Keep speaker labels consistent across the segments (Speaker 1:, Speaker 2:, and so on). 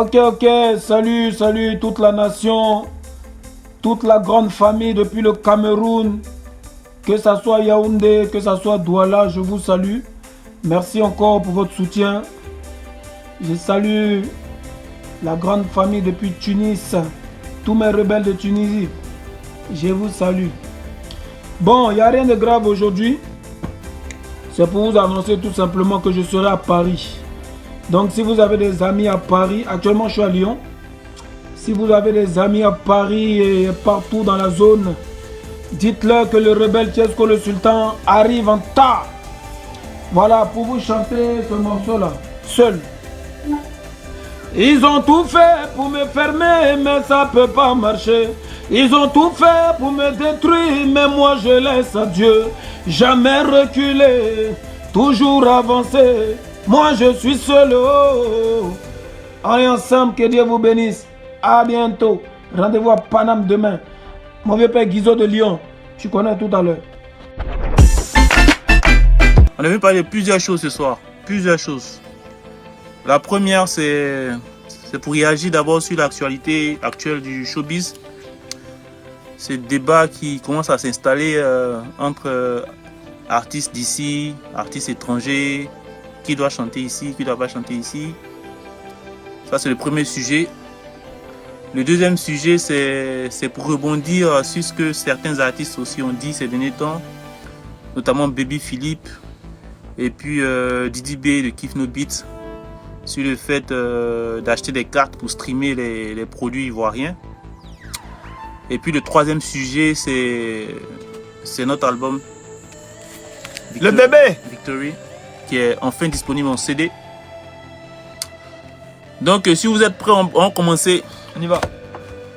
Speaker 1: Ok, salut, salut toute la nation, toute la grande famille depuis le Cameroun, que ça soit Yaoundé, que ça soit Douala, je vous salue. Merci encore pour votre soutien. Je salue la grande famille depuis Tunis, tous mes rebelles de Tunisie, je vous salue. Bon, il n'y a rien de grave aujourd'hui. C'est pour vous annoncer tout simplement que je serai à Paris. Donc si vous avez des amis à Paris, actuellement je suis à Lyon. Si vous avez des amis à Paris et partout dans la zone, dites-leur que le rebelle Tiesco le Sultan arrive en tas. Voilà, pour vous chanter ce morceau-là, seul. Ils ont tout fait pour me fermer, mais ça peut pas marcher. Ils ont tout fait pour me détruire, mais moi je laisse à Dieu. Jamais reculer, toujours avancer. Moi je suis seul. Allez ensemble, que Dieu vous bénisse. À bientôt. Rendez-vous à Paname demain. Mon vieux père Guizot de Lyon. Tu connais tout à l'heure.
Speaker 2: On avait parlé de plusieurs choses ce soir. Plusieurs choses. La première, c'est pour réagir d'abord sur l'actualité actuelle du showbiz. Ce débat qui commence à s'installer entre artistes d'ici, artistes étrangers, qui doit chanter ici, qui ne doit pas chanter ici. Ça, c'est le premier sujet. Le deuxième sujet, c'est pour rebondir sur ce que certains artistes aussi ont dit ces derniers temps, notamment Baby Philippe et puis Didi B de Kiff No Beats, sur le fait d'acheter des cartes pour streamer les produits ivoiriens. Et puis le troisième sujet, c'est notre album
Speaker 3: Le bébé
Speaker 2: Victory, qui est enfin disponible en CD. Donc si vous êtes prêts, on va commencer.
Speaker 3: On y va.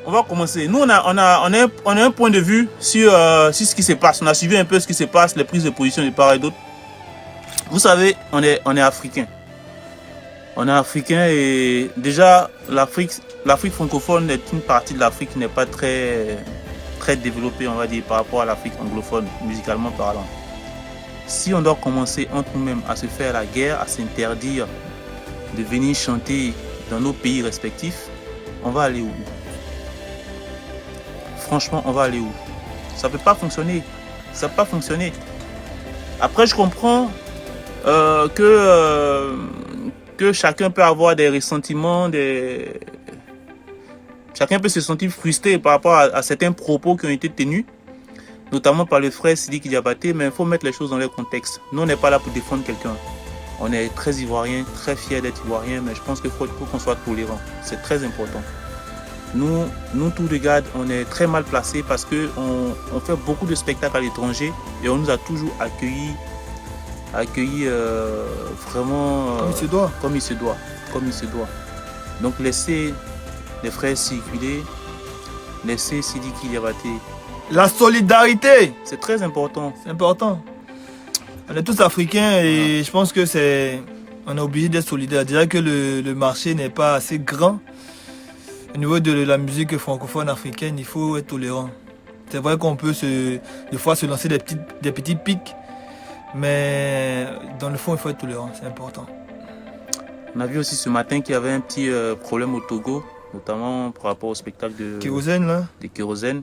Speaker 2: On va commencer. Nous, on a un point de vue sur ce qui se passe. On a suivi un peu ce qui se passe, les prises de position de part et d'autre. Vous savez, on est africain. On est africain et déjà l'Afrique francophone est une partie de l'Afrique qui n'est pas très développée, on va dire, par rapport à l'Afrique anglophone, musicalement parlant. Si on doit commencer entre nous-mêmes à se faire la guerre, à s'interdire de venir chanter dans nos pays respectifs, on va aller où? Franchement, on va aller où? Ça ne peut pas fonctionner. Ça ne peut pas fonctionner. Après, je comprends que chacun peut avoir des ressentiments, chacun peut se sentir frustré par rapport à certains propos qui ont été tenus, notamment par le frère Sidiki Diabaté, mais il faut mettre les choses dans leur contexte. Nous, on n'est pas là pour défendre quelqu'un. On est très ivoirien, très fiers d'être ivoirien, mais je pense qu'il faut qu'on soit tolérant. C'est très important. Nous, tous les gars, on est très mal placés parce qu'on fait beaucoup de spectacles à l'étranger et on nous a toujours accueillis vraiment comme il se doit. Donc laissez les frères circuler, laissez Sidiki Diabaté.
Speaker 3: La solidarité,
Speaker 2: c'est très important.
Speaker 3: C'est important. On est tous africains et je pense que on est obligé d'être solidaires. Déjà que le marché n'est pas assez grand. Au niveau de la musique francophone africaine, il faut être tolérant. C'est vrai qu'on peut des fois se lancer des petits pics. Mais dans le fond, il faut être tolérant, c'est important.
Speaker 2: On a vu aussi ce matin qu'il y avait un petit problème au Togo, notamment par rapport au spectacle de
Speaker 3: Kérosène, là.
Speaker 2: De Kérosène.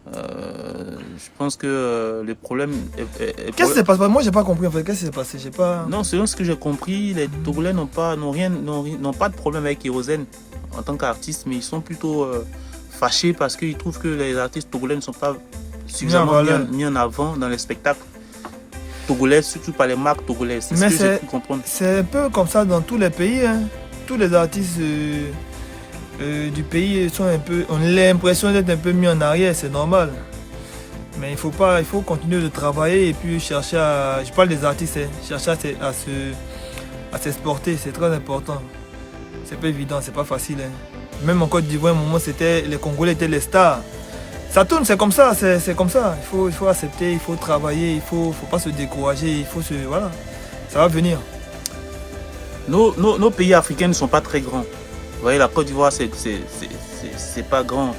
Speaker 2: Je pense que le problème
Speaker 3: Qu'est-ce qui s'est passé? Moi, j'ai pas compris en fait. Qu'est-ce qui s'est passé?
Speaker 2: Non, selon ce que j'ai compris, les Togolais n'ont pas de problème avec Kérosène en tant qu'artistes, mais ils sont plutôt fâchés parce qu'ils trouvent que les artistes togolais ne sont pas suffisamment mis en avant dans les spectacles togolais, surtout par les marques togolaises. C'est ce que j'ai pu comprendre.
Speaker 3: C'est un peu comme ça dans tous les pays. Hein. Tous les artistes du pays sont un peu, on a l'impression d'être un peu mis en arrière, c'est normal. Mais il faut continuer de travailler et puis chercher à, je parle des artistes, chercher à s'exporter, c'est très important. C'est pas évident, c'est pas facile. Hein. Même en Côte d'Ivoire, à un moment, les Congolais étaient les stars. Ça tourne, c'est comme ça, c'est comme ça. Il faut accepter, il faut travailler, il faut pas se décourager, voilà. Ça va venir.
Speaker 2: Nos pays africains ne sont pas très grands. Vous voyez, la Côte d'Ivoire, c'est pas grand.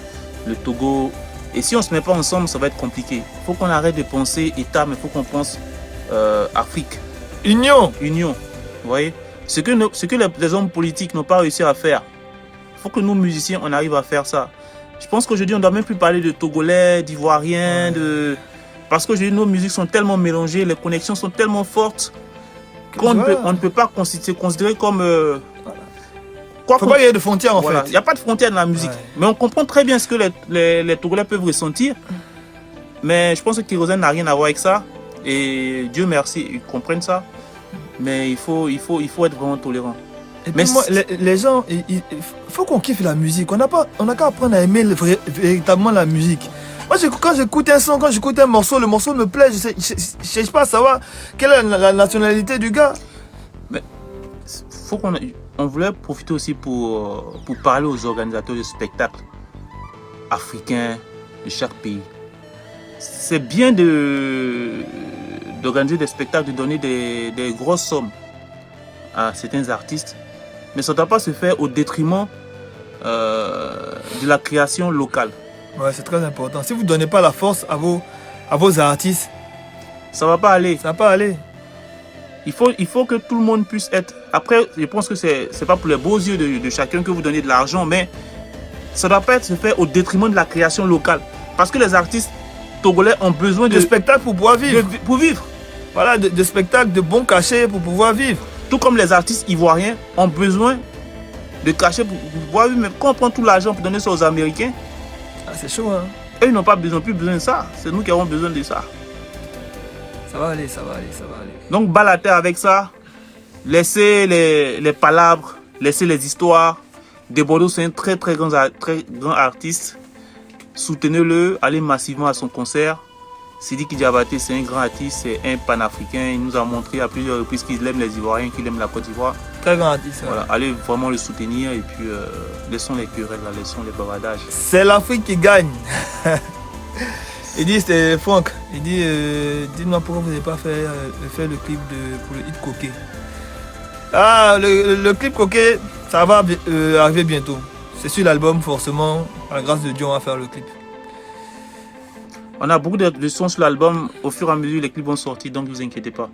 Speaker 2: Le Togo. Et si on ne se met pas ensemble, ça va être compliqué. Il faut qu'on arrête de penser État, mais il faut qu'on pense Afrique.
Speaker 3: Union.
Speaker 2: Vous voyez, ce que les hommes politiques n'ont pas réussi à faire, faut que nous, musiciens, on arrive à faire ça. Je pense qu'aujourd'hui, on ne doit même plus parler de Togolais, d'Ivoiriens, parce qu'aujourd'hui, nos musiques sont tellement mélangées, les connexions sont tellement fortes qu'on ne peut pas se considérer comme...
Speaker 3: Il ne faut pas y avoir de frontières, en fait.
Speaker 2: Il n'y a pas de frontières dans la musique. Ouais. Mais on comprend très bien ce que les Togolais peuvent ressentir. Mais je pense que Kérosène n'a rien à voir avec ça. Et Dieu merci, ils comprennent ça. Mais il faut être vraiment tolérant.
Speaker 3: Et puis moi, les gens, il faut qu'on kiffe la musique. On n'a qu'à apprendre à aimer véritablement la musique. Moi, quand j'écoute un son, quand j'écoute un morceau, le morceau me plaît. Je ne cherche pas à savoir quelle est la nationalité du gars.
Speaker 2: Mais faut on voulait profiter aussi pour parler aux organisateurs de spectacles africains de chaque pays. C'est bien d'organiser des spectacles, de donner des grosses sommes à certains artistes, mais ça ne doit pas se faire au détriment de la création locale.
Speaker 3: Ouais, c'est très important. Si vous ne donnez pas la force à vos artistes,
Speaker 2: ça ne va pas aller.
Speaker 3: Ça va pas aller.
Speaker 2: Il faut que tout le monde puisse être... Après, je pense que ce n'est pas pour les beaux yeux de chacun que vous donnez de l'argent, mais ça ne doit pas se faire au détriment de la création locale. Parce que les artistes togolais ont besoin
Speaker 3: de spectacles pour pouvoir vivre.
Speaker 2: Pour vivre.
Speaker 3: Voilà, de spectacles, de bons cachets pour pouvoir vivre.
Speaker 2: Tout comme les artistes ivoiriens ont besoin de cachets pour pouvoir vivre. Mais quand on prend tout l'argent pour donner ça aux Américains,
Speaker 3: c'est chaud, hein.
Speaker 2: Eux, ils n'ont pas besoin, plus besoin de ça. C'est nous qui avons besoin de ça.
Speaker 3: Ça va aller, ça va aller, ça va aller.
Speaker 2: Donc, bas la terre avec ça. Laissez les palabres, laissez les histoires. Debordo, c'est un très grand artiste. Soutenez-le, allez massivement à son concert. Sidiki Diabaté, c'est un grand artiste, c'est un panafricain. Il nous a montré à plusieurs reprises qu'il aime les Ivoiriens, qu'il aime la Côte d'Ivoire.
Speaker 3: Très grand artiste.
Speaker 2: Voilà, allez vraiment le soutenir et puis laissons les querelles, laissons les bavardages.
Speaker 3: C'est l'Afrique qui gagne. Il dit, c'était Franck, il dit, dites-moi pourquoi vous n'avez pas fait le clip pour le hit Coquet. Ah, le clip Coquet, ça va arriver bientôt. C'est sur l'album, forcément, à la grâce de Dieu, on va faire le clip.
Speaker 2: On a beaucoup de sons sur l'album, au fur et à mesure, les clips vont sortir, donc ne vous inquiétez pas.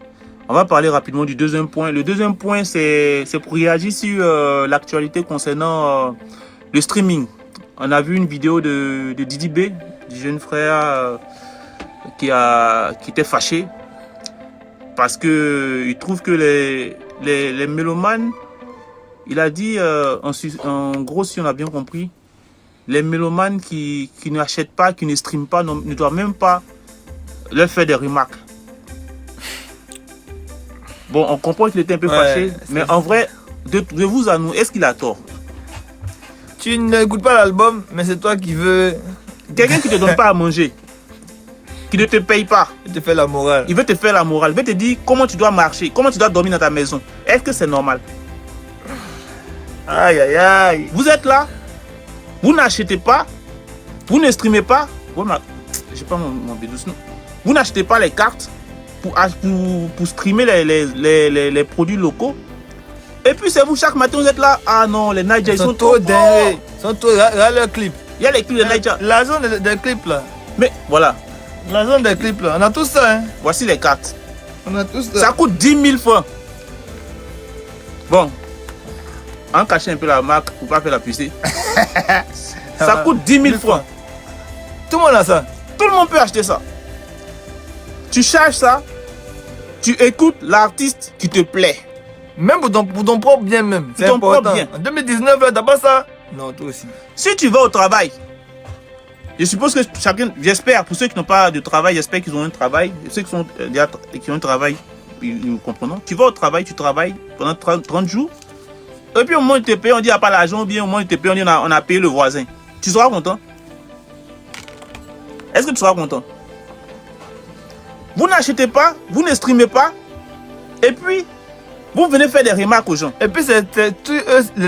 Speaker 2: On va parler rapidement du deuxième point. Le deuxième point, c'est pour réagir sur l'actualité concernant le streaming. On a vu une vidéo de Didi B, du jeune frère qui était fâché parce qu'il trouve que les mélomanes, il a dit, en gros, si on a bien compris, les mélomanes qui n'achètent pas, qui ne streament pas, ne doivent même pas leur faire des remarques. Bon, on comprend qu'il était un peu fâché, mais en vrai, de vous à nous, est-ce qu'il a tort?
Speaker 3: Tu n'écoutes pas l'album, mais c'est toi qui veux...
Speaker 2: Quelqu'un qui ne te donne pas à manger, qui ne te paye pas.
Speaker 3: Il te fait la morale.
Speaker 2: Il veut te faire la morale. Il veut te dire comment tu dois marcher, comment tu dois dormir dans ta maison. Est-ce que c'est normal?
Speaker 3: Aïe, aïe, aïe.
Speaker 2: Vous êtes là, vous n'achetez pas, vous ne streamez pas. J'ai pas mon bidou. Vous n'achetez pas les cartes pour streamer les produits locaux. Et puis c'est vous, chaque matin, vous êtes là. Ah non, les Niger, ils sont trop
Speaker 3: dingues. Ils sont trop... Regarde leurs clips.
Speaker 2: Il y a les clips de Niger.
Speaker 3: La zone des clips là.
Speaker 2: Mais voilà.
Speaker 3: La zone des clips là. On a tout ça. Hein.
Speaker 2: Voici les cartes.
Speaker 3: On a tout ça.
Speaker 2: Ça coûte 10 000 francs. Bon. On cache un peu la marque pour ne pas faire la pucer. Ça coûte 10 000 francs.
Speaker 3: Tout le monde a ça.
Speaker 2: Tout le monde peut acheter ça. Tu charges ça. Tu écoutes l'artiste qui te plaît.
Speaker 3: Même pour ton propre bien même. C'est important. Bien. En 2019, t'as pas ça? Non, toi aussi.
Speaker 2: Si tu vas au travail, je suppose que chacun, j'espère, pour ceux qui n'ont pas de travail, j'espère qu'ils ont un travail. Ceux qui ont un travail, nous comprenons. Tu vas au travail, tu travailles pendant 30 jours. Et puis au moment où tu te payes, on dit qu'il n'y a pas l'argent, ou bien au moment où tu te payes, on dit on a payé le voisin. Tu seras content? Est-ce que tu seras content? Vous n'achetez pas, vous ne streamez pas, et puis vous venez faire des remarques aux gens.
Speaker 3: Et puis c'est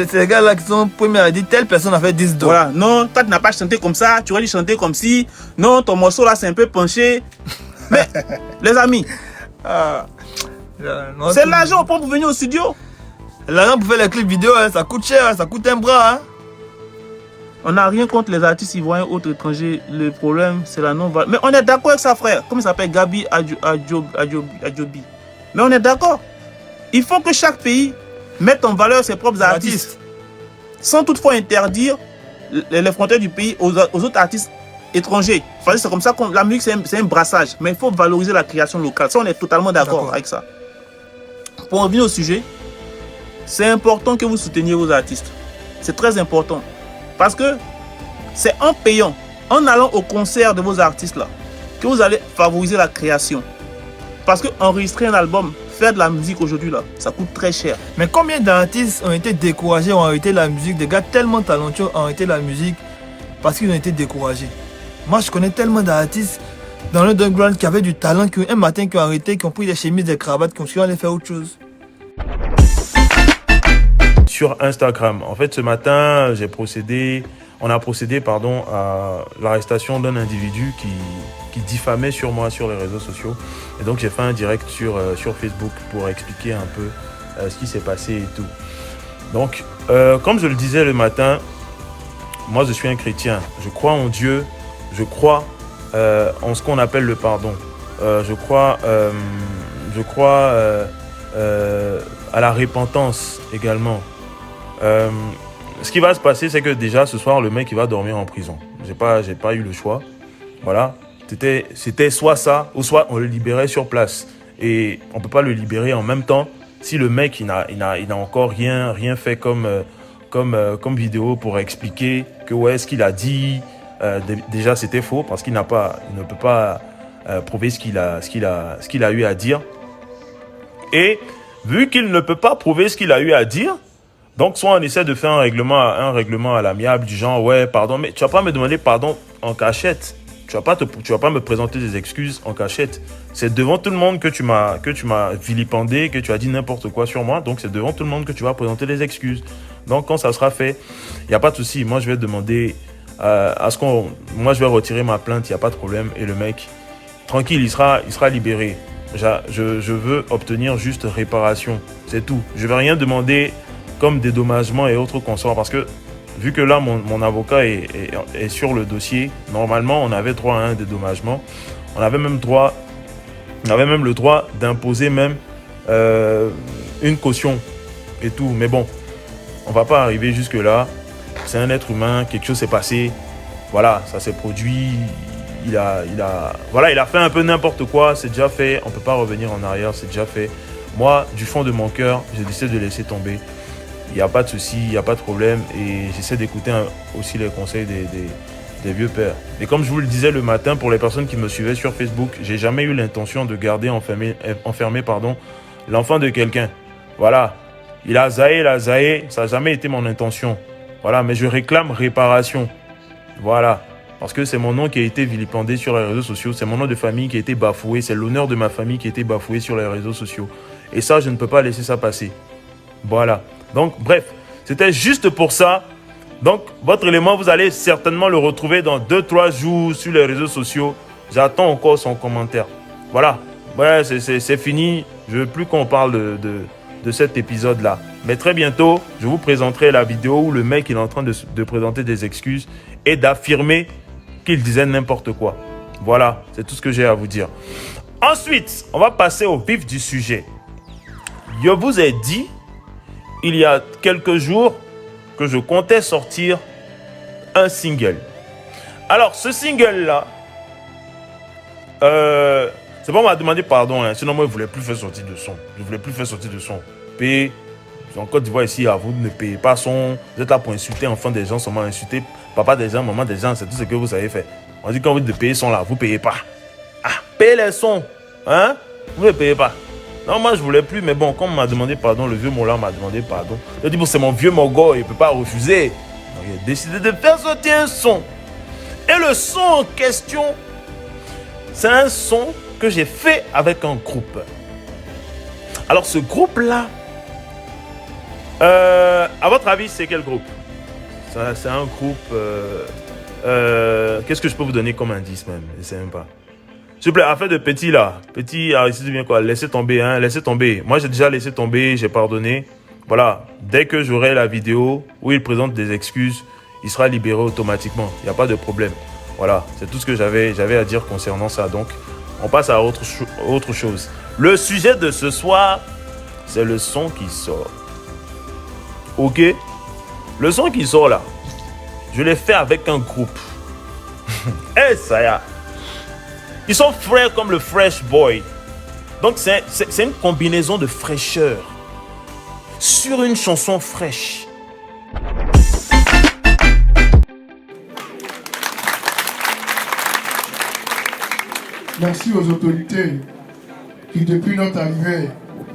Speaker 3: ces gars-là qui sont premiers à dire telle personne a fait 10 $.
Speaker 2: Voilà, non, toi tu n'as pas chanté comme ça, tu aurais dû chanter comme si. Non, ton morceau là c'est un peu penché. Mais les amis, c'est l'argent qu'on prend pour venir au studio.
Speaker 3: L'argent pour faire les clips vidéo, hein, ça coûte cher, ça coûte un bras. Hein.
Speaker 2: On n'a rien contre les artistes ivoiriens ou autres étrangers. Le problème, c'est la non-valeur. Mais on est d'accord avec ça, frère. Comment il s'appelle? Gabi Adjobi. Mais on est d'accord. Il faut que chaque pays mette en valeur ses propres artistes. sans toutefois interdire les frontières du pays aux autres artistes étrangers. Enfin, c'est comme ça que la musique, c'est un brassage. Mais il faut valoriser la création locale. Ça, on est totalement d'accord avec ça. Pour revenir au sujet, c'est important que vous souteniez vos artistes. C'est très important. Parce que c'est en payant, en allant au concert de vos artistes là, que vous allez favoriser la création. Parce que enregistrer un album, faire de la musique aujourd'hui là, ça coûte très cher.
Speaker 3: Mais combien d'artistes ont été découragés, ont arrêté la musique, des gars tellement talentueux ont arrêté la musique parce qu'ils ont été découragés. Moi je connais tellement d'artistes dans l'underground qui avaient du talent, qui un matin qui ont arrêté, qui ont pris des chemises, des cravates, qui ont su aller faire autre chose.
Speaker 4: Sur Instagram, en fait ce matin on a procédé à l'arrestation d'un individu qui diffamait sur moi sur les réseaux sociaux. Et donc j'ai fait un direct sur Facebook pour expliquer un peu ce qui s'est passé et tout. Donc comme je le disais le matin, moi je suis un chrétien, je crois en Dieu, je crois en ce qu'on appelle le pardon. Je crois à la repentance également. Ce qui va se passer, c'est que déjà ce soir, le mec il va dormir en prison. J'ai pas eu le choix. Voilà. C'était soit ça, ou soit on le libérait sur place. Et on peut pas le libérer en même temps si le mec il n'a encore rien fait comme vidéo pour expliquer que ouais, ce qu'il a dit, déjà c'était faux parce qu'il ne peut pas prouver ce qu'il a eu à dire. Et vu qu'il ne peut pas prouver ce qu'il a eu à dire, donc soit on essaie de faire un règlement à l'amiable du genre ouais pardon, mais tu vas pas me demander pardon en cachette. Tu vas pas me présenter des excuses en cachette. C'est devant tout le monde que tu m'as vilipendé, que tu as dit n'importe quoi sur moi. Donc c'est devant tout le monde que tu vas présenter les excuses. Donc quand ça sera fait, il y a pas de souci. Moi je vais demander moi je vais retirer ma plainte, il y a pas de problème. Et le mec tranquille, il sera libéré. Je veux obtenir juste réparation, c'est tout. Je vais rien demander comme dédommagement et autres consorts parce que vu que là mon avocat est sur le dossier, normalement on avait droit à un dédommagement. On avait même le droit d'imposer même une caution et tout. Mais bon, on va pas arriver jusque là. C'est un être humain, quelque chose s'est passé. Voilà, ça s'est produit. Il a fait un peu n'importe quoi, c'est déjà fait. On peut pas revenir en arrière, c'est déjà fait. Moi, du fond de mon cœur, j'ai décidé de laisser tomber. Il n'y a pas de souci, il n'y a pas de problème. Et j'essaie d'écouter aussi les conseils des vieux pères. Et comme je vous le disais le matin, pour les personnes qui me suivaient sur Facebook, j'ai jamais eu l'intention de garder enfermé l'enfant de quelqu'un. Voilà. Il a zaé, ça n'a jamais été mon intention. Voilà, mais je réclame réparation. Voilà. Parce que c'est mon nom qui a été vilipendé sur les réseaux sociaux. C'est mon nom de famille qui a été bafoué. C'est l'honneur de ma famille qui a été bafoué sur les réseaux sociaux. Et ça, je ne peux pas laisser ça passer. Voilà. Donc, bref, c'était juste pour ça. Donc, votre élément, vous allez certainement le retrouver dans 2-3 jours sur les réseaux sociaux. J'attends encore son commentaire. Voilà. Ouais, c'est fini. Je ne veux plus qu'on parle de cet épisode-là. Mais très bientôt, je vous présenterai la vidéo où le mec il est en train de présenter des excuses et d'affirmer qu'il disait n'importe quoi. Voilà, c'est tout ce que j'ai à vous dire. Ensuite, on va passer au vif du sujet. Je vous ai dit, il y a quelques jours, que je comptais sortir un single. Alors, ce single-là, c'est bon, on m'a demandé pardon, hein, sinon moi, je ne voulais plus faire sortir de son. Je ne voulais plus faire sortir de son. Payez, en Côte d'Ivoire ici, à vous ne payez pas son. Vous êtes là pour insulter enfants des gens, seulement insulter papa des gens, maman des gens, c'est tout ce que vous avez fait. On dit quand vous de payer son là, vous ne payez pas. Ah, payez les sons, hein? Vous ne payez pas. Non, moi je voulais plus, mais bon, comme on m'a demandé pardon, le vieux Mola m'a demandé pardon. Je dis bon, c'est mon vieux Mogo, il ne peut pas refuser. Donc il a décidé de faire sortir un son. Et le son en question, c'est un son que j'ai fait avec un groupe. Alors ce groupe-là, à votre avis, c'est quel groupe? C'est un groupe... qu'est-ce que je peux vous donner comme indice même? Je ne sais même pas. S'il vous plaît, affaire de Petit là. Petit, ici bien quoi? Laissez tomber, hein. Laissez tomber. Moi, j'ai déjà laissé tomber, j'ai pardonné. Voilà. Dès que j'aurai la vidéo où il présente des excuses, il sera libéré automatiquement. Il n'y a pas de problème. Voilà. C'est tout ce que j'avais à dire concernant ça. Donc, on passe à autre chose. Le sujet de ce soir, c'est le son qui sort. Ok? Le son qui sort là, je l'ai fait avec un groupe. Eh, ça y est. Ils sont frais comme le Fresh Boy. Donc c'est une combinaison de fraîcheur sur une chanson fraîche.
Speaker 5: Merci aux autorités qui, depuis notre arrivée,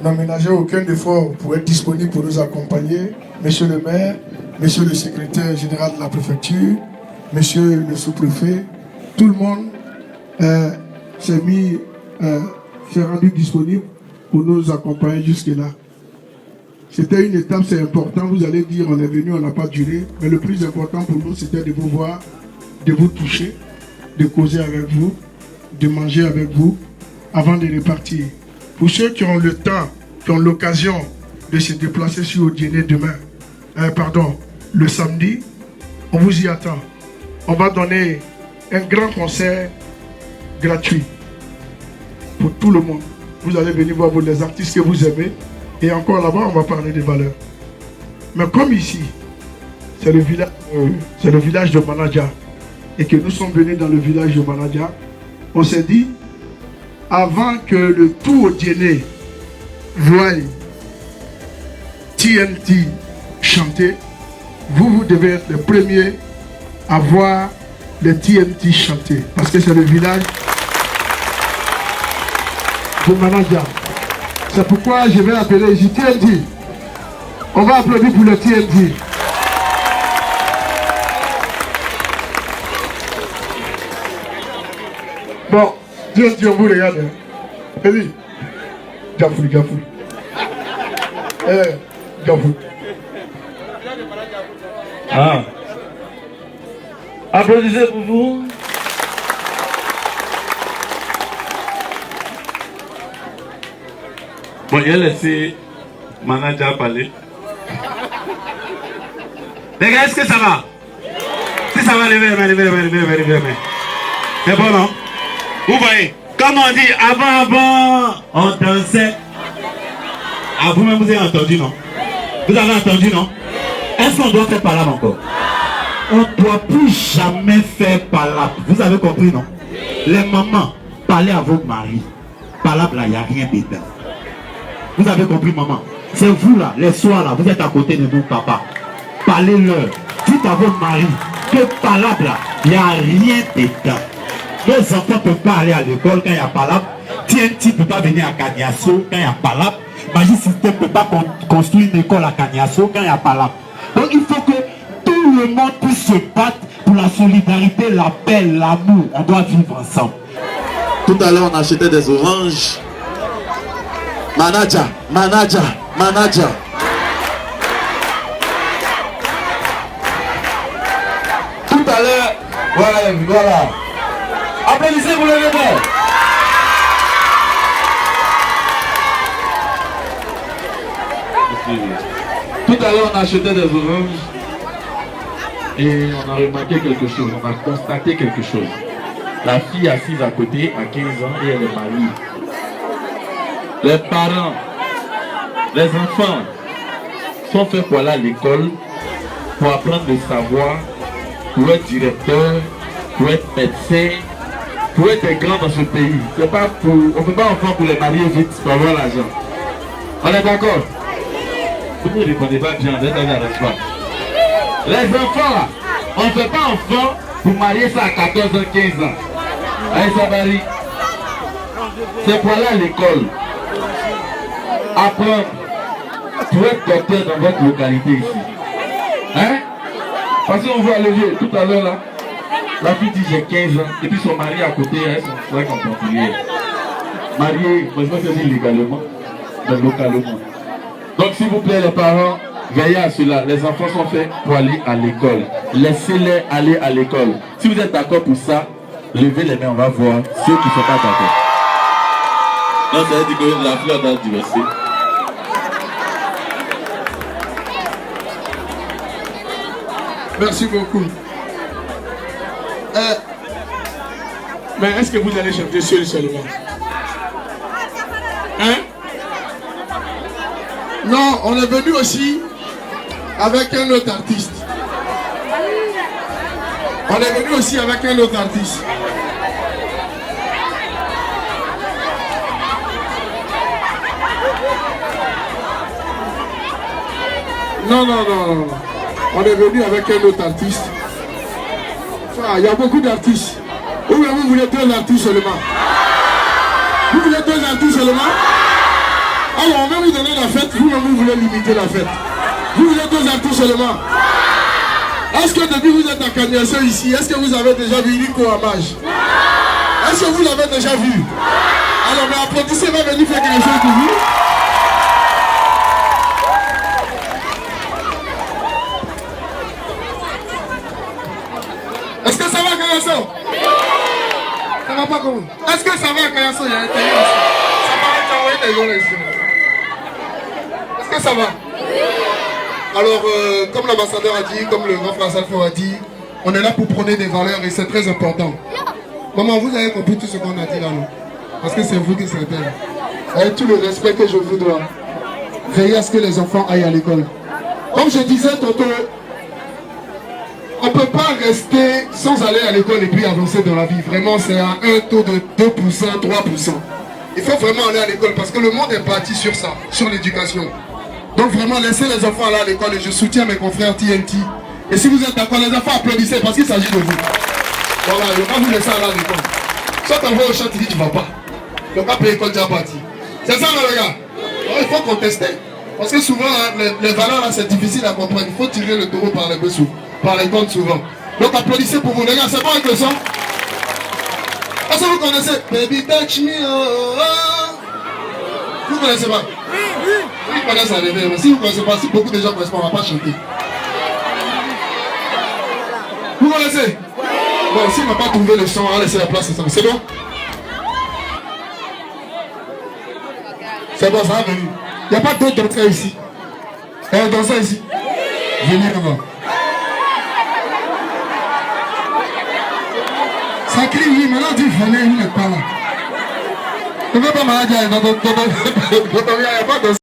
Speaker 5: n'ont ménagé aucun effort pour être disponibles pour nous accompagner. Monsieur le maire, monsieur le secrétaire général de la préfecture, monsieur le sous-préfet, tout le monde s'est rendu disponible pour nous accompagner jusque-là. C'était une étape, c'est important. Vous allez dire, on est venu, on n'a pas duré. Mais le plus important pour nous, c'était de vous voir, de vous toucher, de causer avec vous, de manger avec vous, avant de repartir. Pour ceux qui ont le temps, qui ont l'occasion de se déplacer sur Odiéné demain, le samedi, on vous y attend. On va donner un grand concert gratuit pour tout le monde. Vous allez venir voir les artistes que vous aimez. Et encore là-bas, on va parler des valeurs. Mais comme ici, c'est le village de Manaja, et que nous sommes venus dans le village de Manaja, on s'est dit, avant que le tout Odiéné voie TNT chanter, vous devez être les premiers à voir le TNT chanter. Parce que c'est le village de Manaja. C'est pourquoi je vais appeler ici TNT. On va applaudir pour le TNT. Bon, TNT, on vous regarde. Vas-y. Gafouli. Gafouli.
Speaker 6: Ah. Applaudissez pour vous. Bon, il a laissé Manaja parler. Les gars, est-ce que ça va? Si ça va, levez. C'est bon, non? Vous voyez, comme on dit, avant, on dansait. Ah, vous-même, vous avez entendu, non? Vous avez entendu, non? Est-ce qu'on doit faire palabre encore? On ne doit plus jamais faire palabre. Vous avez compris, non? Les mamans, parlez à vos maris. Palabre, là, il n'y a rien dedans. Vous avez compris, maman? C'est vous, là, les soirs, là, vous êtes à côté de vos papas. Parlez-leur. Dites à vos maris que palabre, là, il n'y a rien dedans. Nos enfants ne peuvent pas aller à l'école quand il y a palabre. TNT ne peut pas venir à Kaniasso quand il y a palabre. Magic System ne peut pas construire une école à Kaniasso quand il y a palabre. Donc il faut que tout le monde puisse se battre pour la solidarité, la paix, l'amour. On doit vivre ensemble.
Speaker 7: Tout à l'heure, on achetait des oranges. Manaja.
Speaker 6: Tout à l'heure, voilà. Applaudissez pour le rebelle. Tout à l'heure, on achetait des oranges et on a remarqué quelque chose, on a constaté quelque chose. La fille assise à côté a 15 ans et elle est mariée. Les parents, les enfants sont faits pour aller à l'école, pour apprendre le savoir, pour être directeur, pour être médecin, pour être grand dans ce pays. C'est pas pour, on ne fait pas enfant pour les marier vite pour avoir l'argent. On est d'accord? Vous ne répondez pas bien, vous êtes allé à la soirée. Les enfants là, on ne fait pas enfant pour marier ça à 14 ans, 15 ans. Allez, ça varie. C'est pour aller à l'école. Apprendre pour être docteur dans votre localité ici. Hein? Parce qu'on voit le vieux tout à l'heure là. La fille dit j'ai 15 ans et puis son mari à côté, elle son frère en particulier. Marié, moi je pense que c'est illégalement, mais localement. Donc s'il vous plaît les parents, veillez à cela. Les enfants sont faits pour aller à l'école. Laissez-les aller à l'école. Si vous êtes d'accord pour ça, levez les mains, on va voir ceux qui ne sont pas d'accord. Non, ça veut dire que la fleur doit divorcer.
Speaker 5: Merci beaucoup. Mais est-ce que vous allez chanter seul seulement? Hein? Non, on est venu aussi avec un autre artiste. On est venu aussi avec un autre artiste. Non. On est venu avec un autre artiste. Il y a beaucoup d'artistes. Ou bien vous voulez 2 artistes seulement? Vous voulez 2 artistes seulement? Alors on va vous donner la fête, vous-même vous voulez limiter la fête. Vous voulez 2 artistes seulement? Est-ce que depuis vous êtes à Candiasso ici, est-ce que vous avez déjà vu Nico Amage? Est-ce que vous l'avez déjà vu? Alors mais applaudissez, va venir faire quelque chose pour vous. Est-ce que ça va Candiasso? Ça va pas comme vous? Est-ce que ça va Candiasso? Il y a un télé ici. Ça va t'envoyer des gens ici. Est-ce que ça va? Alors, comme l'ambassadeur a dit, comme le grand frère Salfo a dit, on est là pour prôner des valeurs et c'est très important. Maman, vous avez compris tout ce qu'on a dit là, non? Parce que c'est vous qui s'appelle. Avec tout le respect que je vous dois, veillez à ce que les enfants aillent à l'école. Comme je disais tantôt, on ne peut pas rester sans aller à l'école et puis avancer dans la vie. Vraiment, c'est à un taux de 2%, 3%. Il faut vraiment aller à l'école parce que le monde est bâti sur ça, sur l'éducation. Donc vraiment, laissez les enfants aller à l'école et je soutiens mes confrères TNT. Et si vous êtes d'accord, les enfants applaudissez parce qu'il s'agit de vous. Voilà, je ne vais pas vous laisser aller à l'école. Soit tu envoies au chat, tu dis tu ne vas pas. Le cas pour l'école déjà parti. C'est ça, les gars. Alors, il faut contester. Parce que souvent, hein, les valeurs, là, c'est difficile à comprendre. Il faut tirer le taureau par les dessous, par les comptes souvent. Donc applaudissez pour vous, les gars. C'est pas avec le son. Est-ce que vous connaissez Baby Touch Me? Oh, oh. Vous connaissez pas? Vous connaissez à l'éveil, mais si vous ne connaissez pas, si beaucoup de gens ne connaissent pas, on ne va pas chanter. Vous connaissez? Bon, si on n'a pas trouvé le son, on va laisser la place, c'est bon? C'est bon, ça va venir. Il n'y a pas d'autres danseurs ici. Il y a un danseur ici. Venez là-bas. Ça crie, oui, maintenant tu venez, il n'est pas là. Tu ne veux pas malade, il n'y a pas de